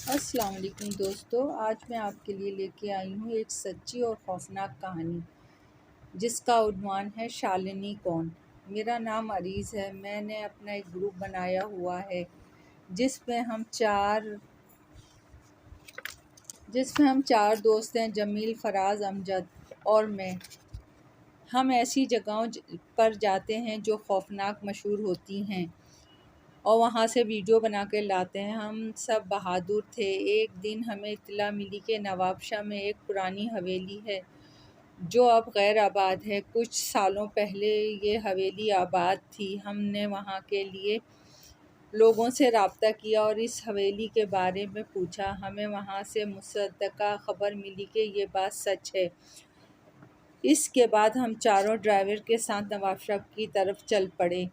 अस्सलाम वालेकुम दोस्तों। आज मैं आपके लिए लेके आई हूँ एक सच्ची और खौफनाक कहानी जिसका उन्वान है शालिनी कौन। मेरा नाम अरीज़ है। मैंने अपना एक ग्रुप बनाया हुआ है जिसमें हम चार दोस्त हैं, जमील, फराज, अमजद और मैं। हम ऐसी जगहों पर जाते हैं जो खौफनाक मशहूर होती हैं और वहाँ से वीडियो बना के लाते हैं। हम सब बहादुर थे। एक दिन हमें इत्तला मिली कि नवाबशाह में एक पुरानी हवेली है जो अब गैर आबाद है। कुछ सालों पहले ये हवेली आबाद थी। हमने वहाँ के लिए लोगों से रब्ता किया और इस हवेली के बारे में पूछा। हमें वहाँ से मुसद्दका खबर मिली कि ये बात सच है। इसके बाद हम चारों ड्राइवर के साथ नवाबशाह की तरफ चल पड़े।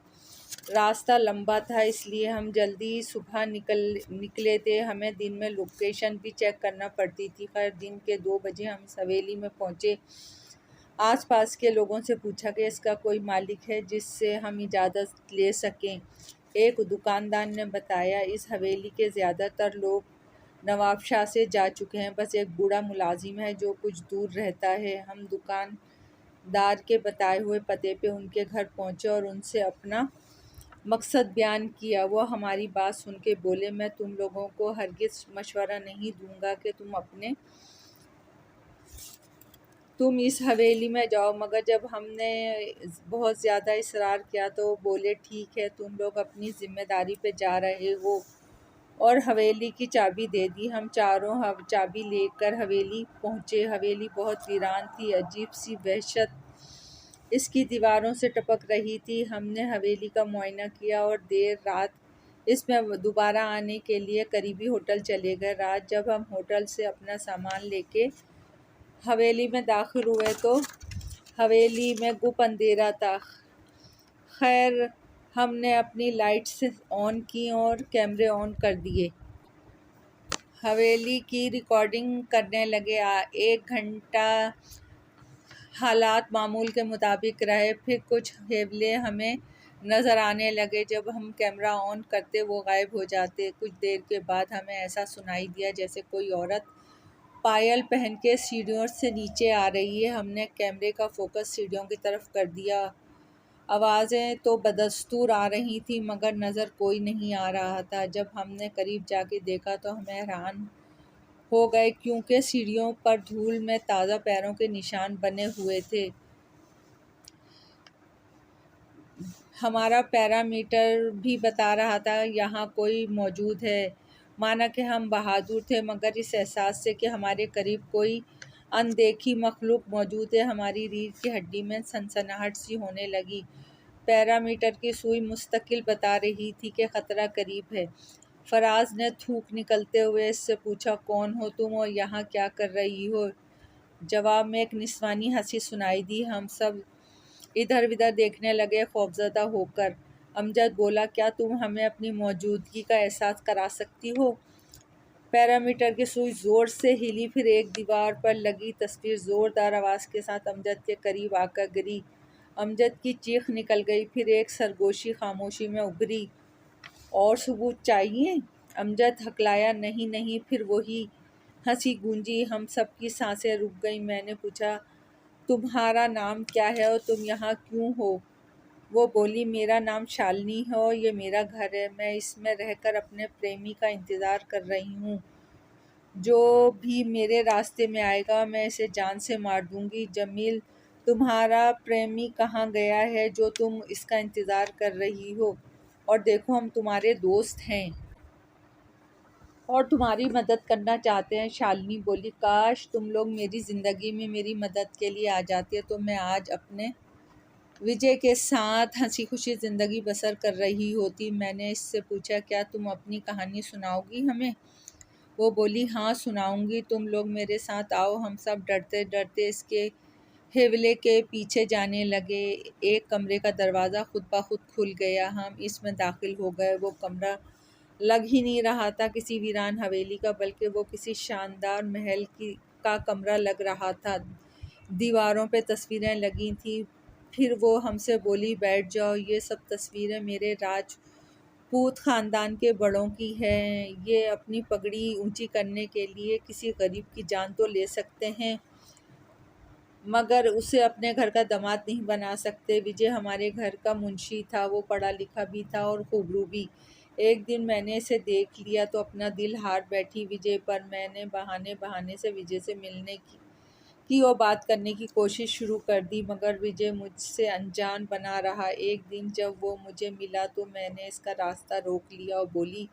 रास्ता लंबा था इसलिए हम जल्दी सुबह निकले थे। हमें दिन में लोकेशन भी चेक करना पड़ती थी। खैर दिन के 2 बजे हम इस हवेली में पहुँचे। आसपास के लोगों से पूछा कि इसका कोई मालिक है जिससे हम इजाज़त ले सकें। एक दुकानदार ने बताया इस हवेली के ज़्यादातर लोग नवाबशाह से जा चुके हैं, बस एक बूढ़ा मुलाजिम है जो कुछ दूर रहता है। हम दुकानदार के बताए हुए पते पे उनके घर पहुँचे और उनसे अपना मकसद बयान किया। वो हमारी बात सुन के बोले, मैं तुम लोगों को हरगिज़ मशवरा नहीं दूंगा कि तुम इस हवेली में जाओ। मगर जब हमने बहुत ज़्यादा इसरार किया तो वो बोले, ठीक है, तुम लोग अपनी ज़िम्मेदारी पे जा रहे हो, और हवेली की चाबी दे दी। हम चारों चाबी लेकर हवेली पहुँचे। हवेली बहुत वीरान थी। अजीब सी वहशत इसकी दीवारों से टपक रही थी। हमने हवेली का मुआयना किया और देर रात इसमें दोबारा आने के लिए करीबी होटल चले गए। रात जब हम होटल से अपना सामान लेके हवेली में दाखिल हुए तो हवेली में गुप अंधेरा था। खैर हमने अपनी लाइट्स ऑन की और कैमरे ऑन कर दिए। हवेली की रिकॉर्डिंग करने लगे। 1 घंटा हालात मामूल के मुताबिक रहे। फिर कुछ हेवले हमें नज़र आने लगे। जब हम कैमरा ऑन करते वो गायब हो जाते। कुछ देर के बाद हमें ऐसा सुनाई दिया जैसे कोई औरत पायल पहन के सीढ़ियों से नीचे आ रही है। हमने कैमरे का फोकस सीढ़ियों की तरफ कर दिया। आवाज़ें तो बदस्तूर आ रही थी मगर नज़र कोई नहीं आ रहा था। जब हमने करीब जाके देखा तो हमें हैरान हो गए क्योंकि सीढ़ियों पर धूल में ताज़ा पैरों के निशान बने हुए थे। हमारा पैरामीटर भी बता रहा था यहाँ कोई मौजूद है। माना कि हम बहादुर थे मगर इस एहसास से कि हमारे करीब कोई अनदेखी मखलूक मौजूद है हमारी रीढ़ की हड्डी में सनसनाहट सी होने लगी। पैरामीटर की सुई मुस्तकिल बता रही थी कि ख़तरा करीब है। फराज ने थूक निकलते हुए इससे पूछा, कौन हो तुम और यहाँ क्या कर रही हो? जवाब में एक निस्वानी हंसी सुनाई दी। हम सब इधर उधर देखने लगे खौफजदा होकर। अमजद बोला, क्या तुम हमें अपनी मौजूदगी का एहसास करा सकती हो? पैरामीटर की सुई ज़ोर से हिली। फिर एक दीवार पर लगी तस्वीर ज़ोरदार आवाज़ के साथ अमजद के करीब आकर गिरी। अमजद की चीख निकल गई। फिर एक सरगोशी खामोशी में उभरी। और सबूत चाहिए? अमजद हकलाया, नहीं नहीं। फिर वही हंसी गूंजी। हम सब की सांसें रुक गई। मैंने पूछा, तुम्हारा नाम क्या है और तुम यहाँ क्यों हो? वो बोली, मेरा नाम शालिनी है और ये मेरा घर है। मैं इसमें रहकर अपने प्रेमी का इंतज़ार कर रही हूँ। जो भी मेरे रास्ते में आएगा मैं इसे जान से मार दूंगी। जमील, तुम्हारा प्रेमी कहाँ गया है जो तुम इसका इंतज़ार कर रही हो? और देखो, हम तुम्हारे दोस्त हैं और तुम्हारी मदद करना चाहते हैं। शालिनी बोली, काश तुम लोग मेरी ज़िंदगी में मेरी मदद के लिए आ जाते तो मैं आज अपने विजय के साथ हंसी खुशी ज़िंदगी बसर कर रही होती। मैंने इससे पूछा, क्या तुम अपनी कहानी सुनाओगी हमें? वो बोली, हाँ सुनाऊंगी, तुम लोग मेरे साथ आओ। हम सब डरते डरते इसके हेवले के पीछे जाने लगे। एक कमरे का दरवाज़ा खुद ब खुद खुल गया। हम इसमें दाखिल हो गए। वो कमरा लग ही नहीं रहा था किसी वीरान हवेली का, बल्कि वो किसी शानदार महल का कमरा लग रहा था। दीवारों पे तस्वीरें लगी थी। फिर वो हमसे बोली, बैठ जाओ, ये सब तस्वीरें मेरे पूत ख़ानदान के बड़ों की है। ये अपनी पगड़ी ऊंची करने के लिए किसी गरीब की जान तो ले सकते हैं, मगर उसे अपने घर का दामाद नहीं बना सकते। विजय हमारे घर का मुंशी था, वो पढ़ा लिखा भी था और खूबरू भी। एक दिन मैंने इसे देख लिया तो अपना दिल हार बैठी विजय पर। मैंने बहाने बहाने से विजय से मिलने की और बात करने की कोशिश शुरू कर दी, मगर विजय मुझसे अनजान बना रहा। एक दिन जब वो मुझे मिला तो मैंने इसका रास्ता रोक लिया और बोली,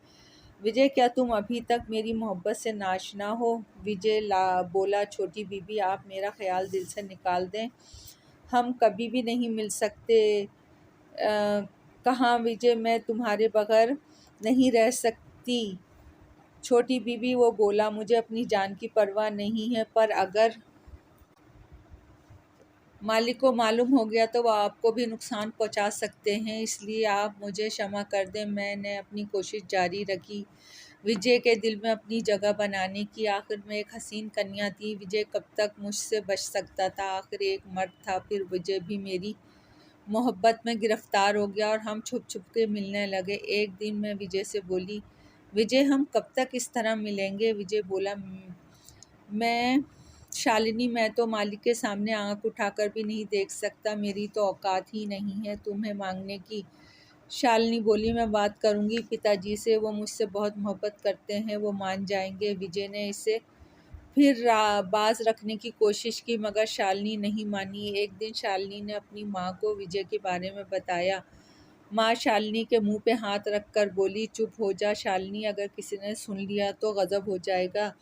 विजय, क्या तुम अभी तक मेरी मोहब्बत से नाशना हो? विजय बोला, छोटी बीबी, आप मेरा ख्याल दिल से निकाल दें, हम कभी भी नहीं मिल सकते। कहाँ विजय, मैं तुम्हारे बगैर नहीं रह सकती। छोटी बीबी, वो बोला, मुझे अपनी जान की परवाह नहीं है, पर अगर मालिक को मालूम हो गया तो वो आपको भी नुकसान पहुंचा सकते हैं, इसलिए आप मुझे क्षमा कर दें। मैंने अपनी कोशिश जारी रखी विजय के दिल में अपनी जगह बनाने की। आखिर में एक हसीन कन्या थी। विजय कब तक मुझसे बच सकता था? आखिर एक मर्द था। फिर विजय भी मेरी मोहब्बत में गिरफ्तार हो गया और हम छुप छुप के मिलने लगे। एक दिन मैं विजय से बोली, विजय, हम कब तक इस तरह मिलेंगे? विजय बोला, मैं शालिनी, मैं तो मालिक के सामने आंख उठाकर भी नहीं देख सकता, मेरी तो औकात ही नहीं है तुम्हें मांगने की। शालिनी बोली, मैं बात करूंगी पिताजी से, वो मुझसे बहुत मोहब्बत करते हैं, वो मान जाएंगे। विजय ने इसे फिर बाज रखने की कोशिश की, मगर शालिनी नहीं मानी। एक दिन शालिनी ने अपनी माँ को विजय के बारे में बताया। माँ शालिनी के मुंह पे हाथ रखकर बोली, चुप हो जा शालिनी, अगर किसी ने सुन लिया तो गजब हो जाएगा।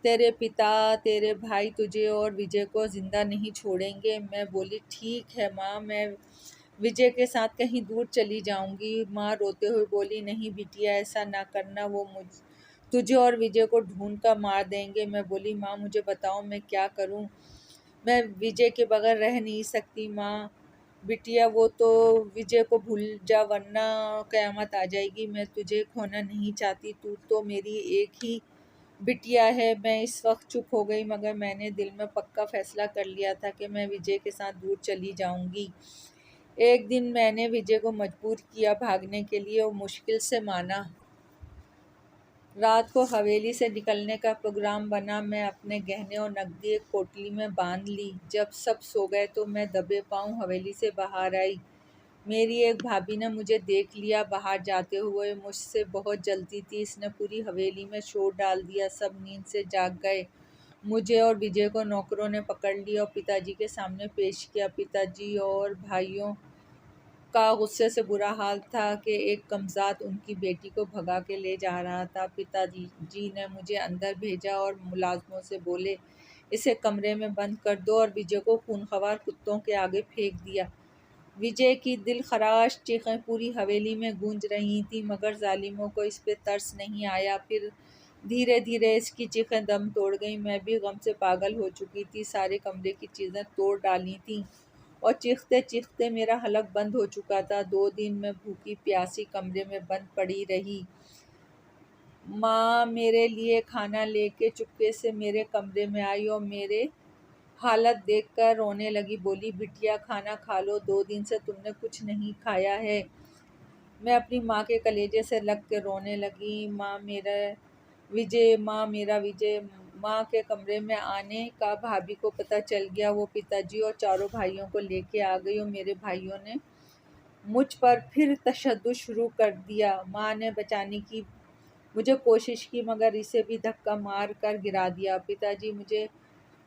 तेरे पिता, तेरे भाई तुझे और विजय को जिंदा नहीं छोड़ेंगे। मैं बोली, ठीक है माँ, मैं विजय के साथ कहीं दूर चली जाऊंगी। माँ रोते हुए बोली, नहीं बिटिया, ऐसा ना करना, वो तुझे और विजय को ढूंढ कर मार देंगे। मैं बोली, माँ मुझे बताओ मैं क्या करूँ, मैं विजय के बगैर रह नहीं सकती। माँ, बिटिया, वो तो विजय को भूल जा वरना कयामत आ जाएगी। मैं तुझे खोना नहीं चाहती, तू तो मेरी एक ही बिटिया है। मैं इस वक्त चुप हो गई, मगर मैंने दिल में पक्का फैसला कर लिया था कि मैं विजय के साथ दूर चली जाऊंगी। एक दिन मैंने विजय को मजबूर किया भागने के लिए और मुश्किल से माना। रात को हवेली से निकलने का प्रोग्राम बना। मैं अपने गहने और नकदी एक पोटली में बांध ली। जब सब सो गए तो मैं दबे पांव हवेली से बाहर आई। मेरी एक भाभी ने मुझे देख लिया बाहर जाते हुए। मुझसे बहुत जल्दी थी, इसने पूरी हवेली में शोर डाल दिया। सब नींद से जाग गए। मुझे और विजय को नौकरों ने पकड़ लिया और पिताजी के सामने पेश किया। पिताजी और भाइयों का गुस्से से बुरा हाल था कि एक कमज़ात उनकी बेटी को भगा के ले जा रहा था। पिताजी जी ने मुझे अंदर भेजा और मुलाजमों से बोले, इसे कमरे में बंद कर दो, और विजय को खूनख्वार कुत्तों के आगे फेंक दिया। विजय की दिल खराश चीखें पूरी हवेली में गूंज रही थीं, मगर जालिमों को इस पे तरस नहीं आया। फिर धीरे धीरे इसकी चीखें दम तोड़ गईं। मैं भी गम से पागल हो चुकी थी। सारे कमरे की चीज़ें तोड़ डाली थीं और चीखते चीखते मेरा हलक बंद हो चुका था। 2 दिन मैं भूखी प्यासी कमरे में बंद पड़ी रही। माँ मेरे लिए खाना लेके चुपके से मेरे कमरे में आई और मेरे हालत देखकर रोने लगी। बोली, बिटिया, खाना खा लो, 2 दिन से तुमने कुछ नहीं खाया है। मैं अपनी माँ के कलेजे से लग के रोने लगी। माँ मेरा विजय। माँ के कमरे में आने का भाभी को पता चल गया। वो पिताजी और चारों भाइयों को लेके आ गई और मेरे भाइयों ने मुझ पर फिर तशद्दुद शुरू कर दिया। माँ ने बचाने की मुझे कोशिश की, मगर इसे भी धक्का मार कर गिरा दिया। पिताजी मुझे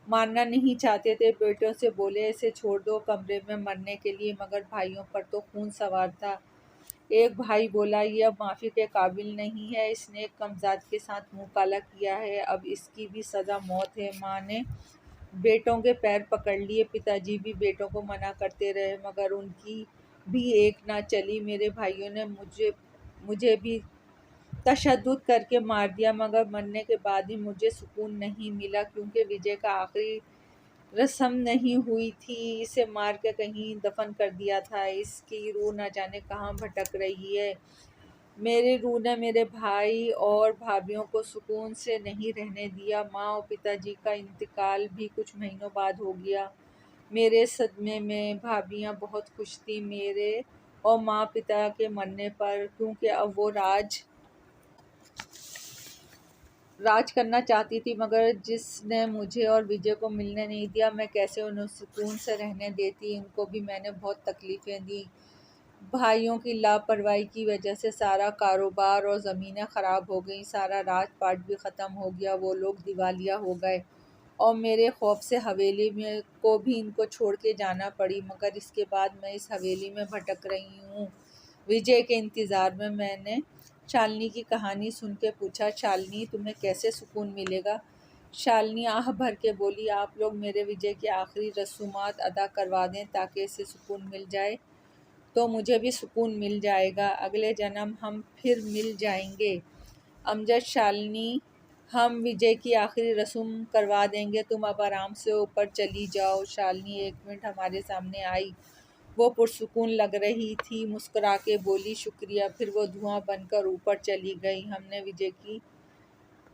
मारना नहीं चाहते थे। बेटों से बोले, इसे छोड़ दो कमरे में मरने के लिए, मगर भाइयों पर तो खून सवार था। एक भाई बोला, ये अब माफ़ी के काबिल नहीं है, इसने एक कमज़ात के साथ मुंह काला किया है, अब इसकी भी सज़ा मौत है। माँ ने बेटों के पैर पकड़ लिए। पिताजी भी बेटों को मना करते रहे, मगर उनकी भी एक ना चली। मेरे भाइयों ने मुझे भी तशद्दुद करके मार दिया, मगर मरने के बाद ही मुझे सुकून नहीं मिला, क्योंकि विजय का आखिरी रस्म नहीं हुई थी। इसे मार के कहीं दफन कर दिया था। इसकी रूह न जाने कहाँ भटक रही है। मेरी रूह ने मेरे भाई और भाभीयों को सुकून से नहीं रहने दिया। माँ और पिताजी का इंतकाल भी कुछ महीनों बाद हो गया। मेरे सदमे में भाभियाँ बहुत खुश थीं। मेरे और माँ पिता के मरने पर, क्योंकि अब वो राज करना चाहती थी, मगर जिसने मुझे और विजय को मिलने नहीं दिया, मैं कैसे उन्हें सुकून से रहने देती। इनको भी मैंने बहुत तकलीफ़ें दी। भाइयों की लापरवाही की वजह से सारा कारोबार और ज़मीनें ख़राब हो गई, सारा राजपाट भी ख़त्म हो गया, वो लोग दिवालिया हो गए और मेरे खौफ से हवेली में को भी इनको छोड़ के जाना पड़ी। मगर इसके बाद मैं इस हवेली में भटक रही हूँ विजय के इंतज़ार में। मैंने शालिनी की कहानी सुन के पूछा, शालिनी तुम्हें कैसे सुकून मिलेगा? शालिनी आह भर के बोली, आप लोग मेरे विजय की आखिरी रसूमात अदा करवा दें ताकि इसे सुकून मिल जाए, तो मुझे भी सुकून मिल जाएगा। अगले जन्म हम फिर मिल जाएंगे। अमजद, शालिनी, हम विजय की आखिरी रस्म करवा देंगे, तुम अब आराम से ऊपर चली जाओ। शालिनी 1 मिनट हमारे सामने आई। वो पुरसुकून लग रही थी, मुस्कुरा के बोली, शुक्रिया। फिर वो धुआं बनकर ऊपर चली गई। हमने विजय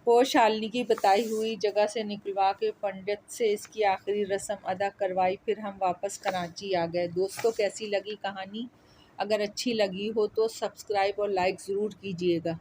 को शालिनी की बताई हुई जगह से निकलवा के पंडित से इसकी आखिरी रस्म अदा करवाई। फिर हम वापस कराची आ गए। दोस्तों, कैसी लगी कहानी? अगर अच्छी लगी हो तो सब्सक्राइब और लाइक ज़रूर कीजिएगा।